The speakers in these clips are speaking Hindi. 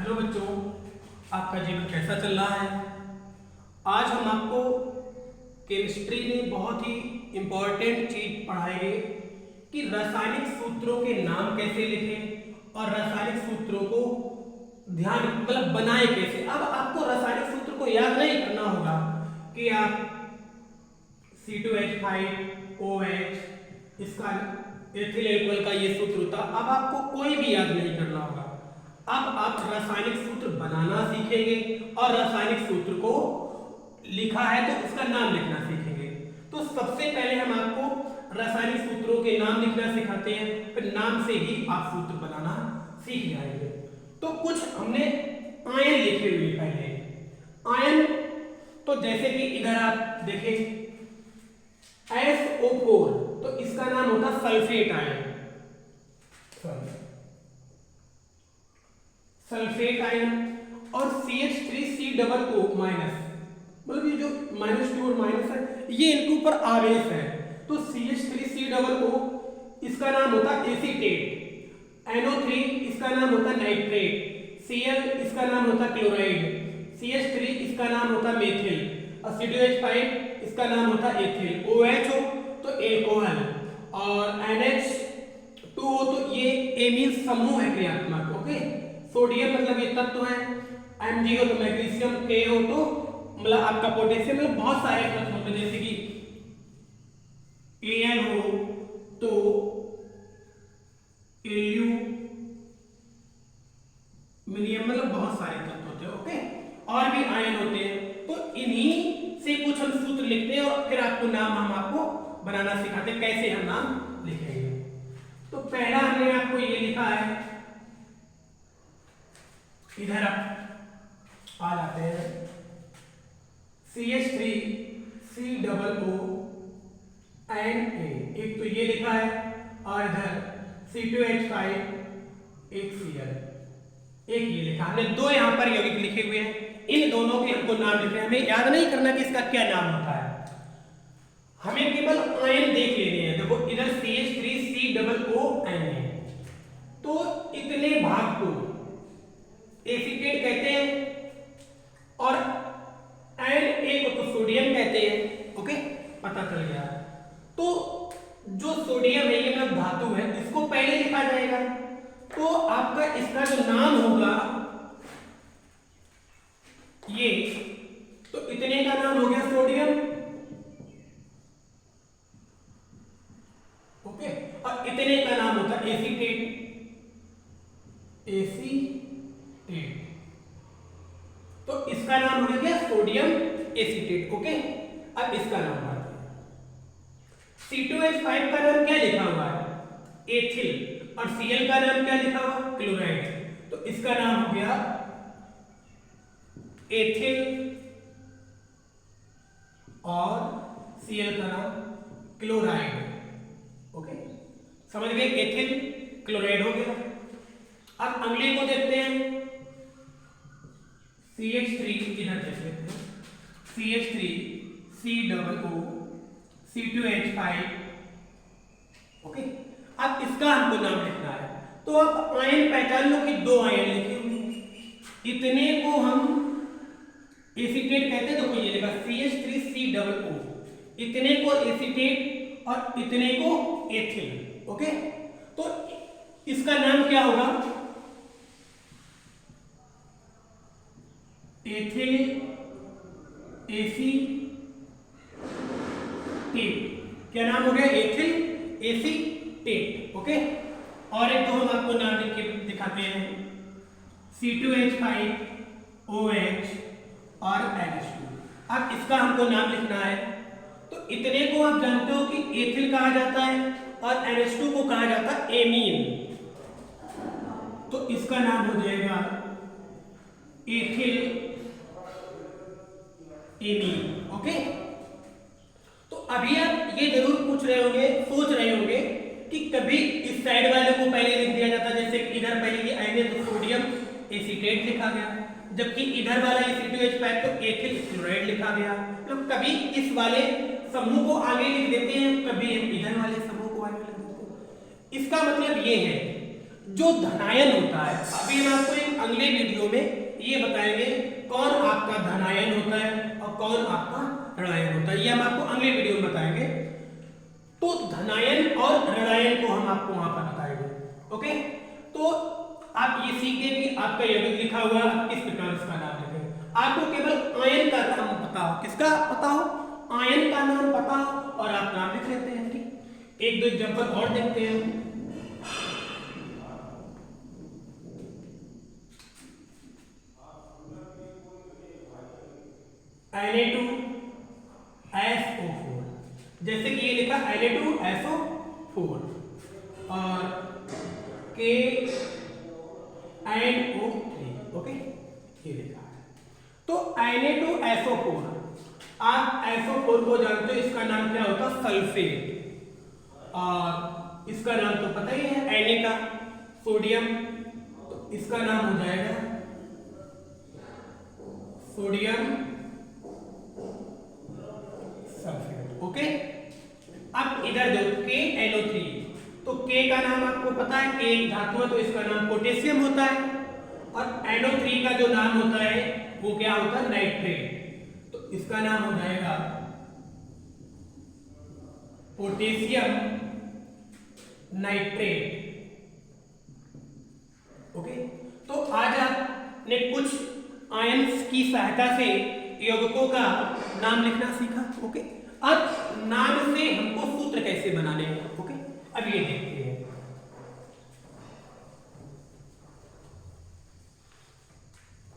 हेलो बच्चों, आपका जीवन कैसा चल रहा है। आज हम आपको केमिस्ट्री में बहुत ही इम्पोर्टेंट चीज पढ़ाएंगे कि रासायनिक सूत्रों के नाम कैसे लिखें और रासायनिक सूत्रों को ध्यान बनाए कैसे। अब आपको रासायनिक सूत्र को याद नहीं करना होगा कि आप C2H5OH इसका एथिल एल्कोहल का ये सूत्र होता, अब आपको कोई भी याद नहीं करना होगा। अब आप रासायनिक सूत्र बनाना सीखेंगे और रासायनिक सूत्र को लिखा है तो उसका नाम लिखना सीखेंगे। तो सबसे पहले हम आपको रासायनिक सूत्रों के नाम लिखना सिखाते हैं, फिर नाम से ही आप सूत्र बनाना सीख जाएंगे। तो कुछ हमने आयन लिखे हुए पहले। आयन तो जैसे कि इधर आप देखें SO4, तो इसका नाम होता सल्फेट आयन। सल्फेट आयन और CH3COO माइनस, मतलब ये जो -2 और माइनस है ये इनके ऊपर आवेश है। तो CH3COO इसका नाम होता एसीटेट, NO3 इसका नाम होता नाइट्रेट, Cl इसका नाम होता क्लोराइड, CH3 इसका नाम होता मेथिल और C2H5 इसका नाम होता एथिल, OH हो तो एल्कोहल और NH2 हो तो ये एमीन समूह है क्रियात्मक। ओके, सोडियम मतलब ये तत्व है, Mg हो तो मैग्नीशियम, K हो तो मतलब आपका पोटेशियम, मतलब बहुत सारे तत्व होते हैं जैसे कि Al हो तो Lu मिलियम, मतलब बहुत सारे तत्व होते हैं। ओके, और भी आयन होते हैं। तो इन्हीं से कुछ हम सूत्र लिखते हैं और फिर आपको नाम हम आपको बनाना सिखाते हैं कैसे हम नाम लिखेंगे। तो पहला हमने आपको ये लिखा है, इधर आप आ जाते हैं CH3COO Na, एक तो ये लिखा है और इधर C2H5 एक Cl, एक ये लिखा। हमने दो यहाँ पर यौगिक लिखे हुए हैं, इन दोनों के हमको नाम लिखने हैं। हमें याद नहीं करना कि इसका क्या नाम होता है, हमें केवल आयन देख लेने हैं। देखो इधर CH3COO Na, तो इतने भाग को एसीटेट कहते हैं और Na को तो सोडियम कहते हैं। ओके, पता चल गया। तो जो सोडियम है ये मतलब धातु है, इसको पहले लिखा जाएगा। तो आपका इसका जो नाम होगा ये, तो इतने का नाम हो गया सोडियम। ओके, और इतने का नाम होता एसीटेट, एसीटेट। तो इसका नाम हो गया सोडियम एसीटेट। ओके, अब इसका नाम बात C2H5 का नाम क्या लिखा हुआ है, एथिल, और Cl का नाम क्या लिखा हुआ, क्लोराइड। तो इसका नाम हो गया एथिल और Cl का नाम क्लोराइड। ओके, समझ गए, एथिल क्लोराइड हो गया। अब अगले को देखते हैं CH3, इधर देख लेते हैं CH3COO C2H5। ओके, अब इसका हमको नाम लिखना है। तो अब आयन पहचान लो कि दो आयन लिखे हुए, इतने को हम एसीटेट कहते हैं। तो ये लिखा CH3COO, इतने को एसीटेट और इतने को एथिल। ओके, तो इसका नाम क्या होगा, एथिल एसीटेट। क्या नाम हो गया, एथिल एसीटेट। ओके, और एक तो हम आपको नाम लिख के दिखाते हैं C2H5OH और NH2। अब इसका हमको नाम लिखना है। तो इतने को आप जानते हो कि एथिल कहा जाता है और NH2 को कहा जाता है एमीन। तो इसका नाम हो जाएगा एथिल एमीन। ओके, तो अभी आप ये जरूर पूछ रहे होंगे, सोच रहे होंगे कि कभी इस साइड वाले को पहले लिख दिया जाता, जैसे इधर पहले ये आयन है तो सोडियम एसीटेट लिखा गया, जबकि इधर वाला C2H5 तो एथिल क्लोराइड लिखा गया। मतलब कभी इस वाले समूह को आगे लिख देते हैं, कभी हम इधर वाले समूह को आगे लिख देते हैं। इसका मतलब ये है जो धनायन होता है, अभी हम आपको एक अगले वीडियो में ये बताएंगे कौन आपका धनायन होता है और कौन आपका ऋणायन होता है, ये हम आपको अगले वीडियो में बताएंगे। तो धनायन और ऋणायन को हम आपको वहां पर बताएंगे। ओके, तो आप ये सीखे कि आपका यौगिक लिखा हुआ किस प्रकार इसका नाम लिखें। आपको केवल आयन का नाम पता हो, किसका पता हो, आयन का नाम पता हो और आप नाम लिख लेते हैं। ठीक, एक दो एग्जांपल और देखते हैं। Na2SO4, जैसे कि ये लिखा Na2SO4 और KNO3। ओके, ये लिखा है। तो Na2SO4, आप SO4 को जानते हो, इसका नाम क्या होता है, सल्फेट। और इसका नाम तो पता ही है Na का, सोडियम, तो इसका नाम हो जाएगा सोडियम सल्फेट। ओके, अब इधर दो KNO3, तो K का नाम आपको पता है, K धातु है तो इसका नाम पोटेशियम होता है। और NO3 का जो नाम होता है वो क्या होता है, नाइट्रेट, तो इसका नाम हो जाएगा पोटेशियम नाइट्रेट। ओके, तो आज आपने कुछ आयंस की सहायता से यौगिकों का नाम लिखना सीखा। ओके, अब नाम से हमको सूत्र कैसे बनाने हैं। ओके, अब ये देखते हैं।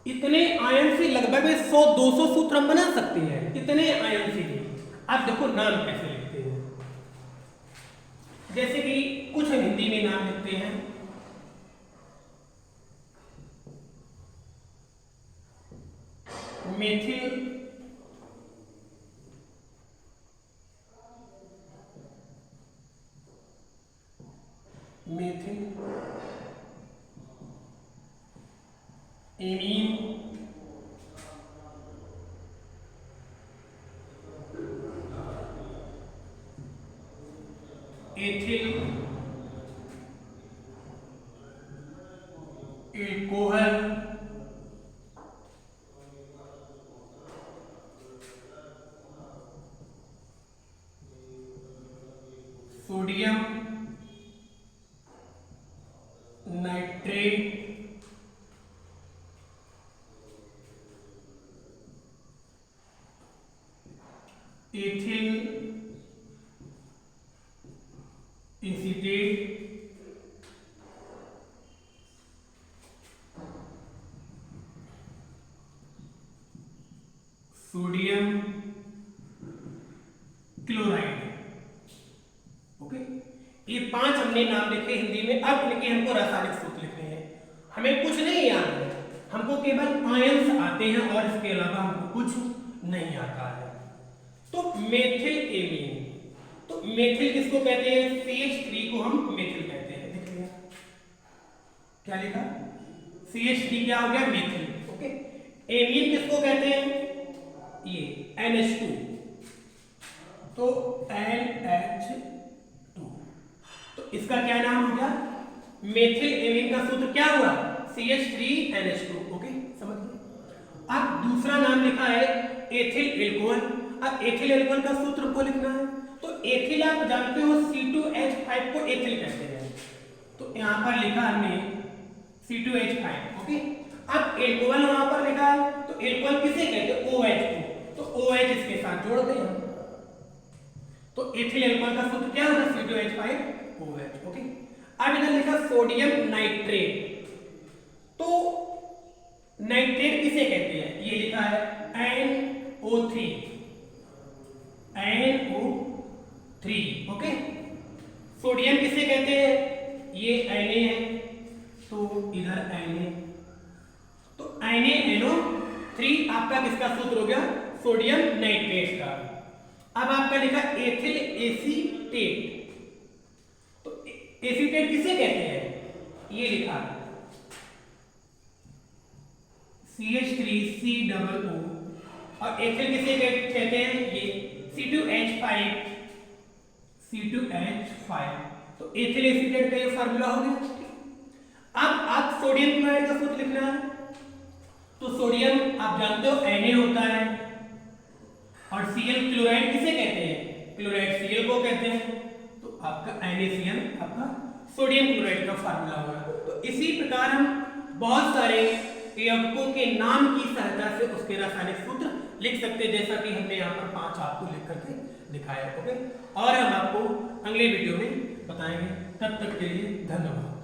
इतने आयन से लगभग 100-200 सूत्र हम बना सकते हैं, इतने आयन से। अब देखो नाम कैसे लिखते हैं, जैसे कि कुछ हिंदी में नाम लिखते हैं। Methyl methyl amine ethyl alcohol sodium nitrate ethyl acetate sodium chloride. Okay, ये 5 हमने नाम लिखे हिंदी में। अब इनके हमको रासायनिक सूत्र लिखने हैं। हमें कुछ नहीं याद है, हमको केवल आयंस आते हैं और इसके अलावा हमको कुछ नहीं आता है। तो मेथिल एमीन, तो मेथिल किसको कहते हैं, CH3 को हम मेथिल कहते हैं। देख लिया क्या लिखा, CH3 क्या हो गया, मेथिल। ओके, एमीन किसको कहते हैं, ये NH2, तो NH2, तो इसका क्या नाम हो गया, मेथिल एमीन का सूत्र क्या हुआ, CH3NH2। ओके, समझ गए। अब दूसरा नाम लिखा है एथिल एल्कोहल। अब एथिल एल्कोहल का सूत्र को लिखना है, तो एथिल आप जानते हो C2H5 को एथिल कहते हैं, तो यहां पर लिखा हमने C2H5। ओके, अब एल्कोहल वहां पर लिखा है, तो एल्कोहल किसे कहते हैं, OH को, तो OH इसके साथ जोड़ दें हम, तो एथिल एल्कोहल का सूत्र क्या होगा, C2H5OH। ओके, अब इधर लिखा सोडियम नाइट्रेट, तो नाइट्रेट किसे कहते हैं, ये लिखा है NO3। ओके, सोडियम किसे कहते हैं, ये Na है, तो इधर Na, तो NaNO3 आपका किसका सूत्र हो गया, सोडियम नाइट्रेट का। अब आपका लिखा एथिल एसीटेट, तो एसीटेट किसे कहते हैं, ये लिखा CH3COO, और एथिल किसे कहते हैं, ये C2H5, तो एथिल एसीटेट का ये फार्मूला हो गया। सोडियम आप जानते हो Na होता है, और Cl क्लोराइड किसे कहते हैं, क्लोराइड Cl को कहते हैं, तो आपका NaCl आपका सोडियम क्लोराइड का फार्मूला होगा। तो इसी प्रकार हम बहुत सारे यौगिकों के नाम की सहायता से उसके रासायनिक सूत्र लिख सकते हैं, जैसा कि हमने यहाँ पर 5 आपको लिख करके दिखाया। ओके, और हम आपको अगले वीडियो में बताएंगे। तब तक के लिए धन्यवाद।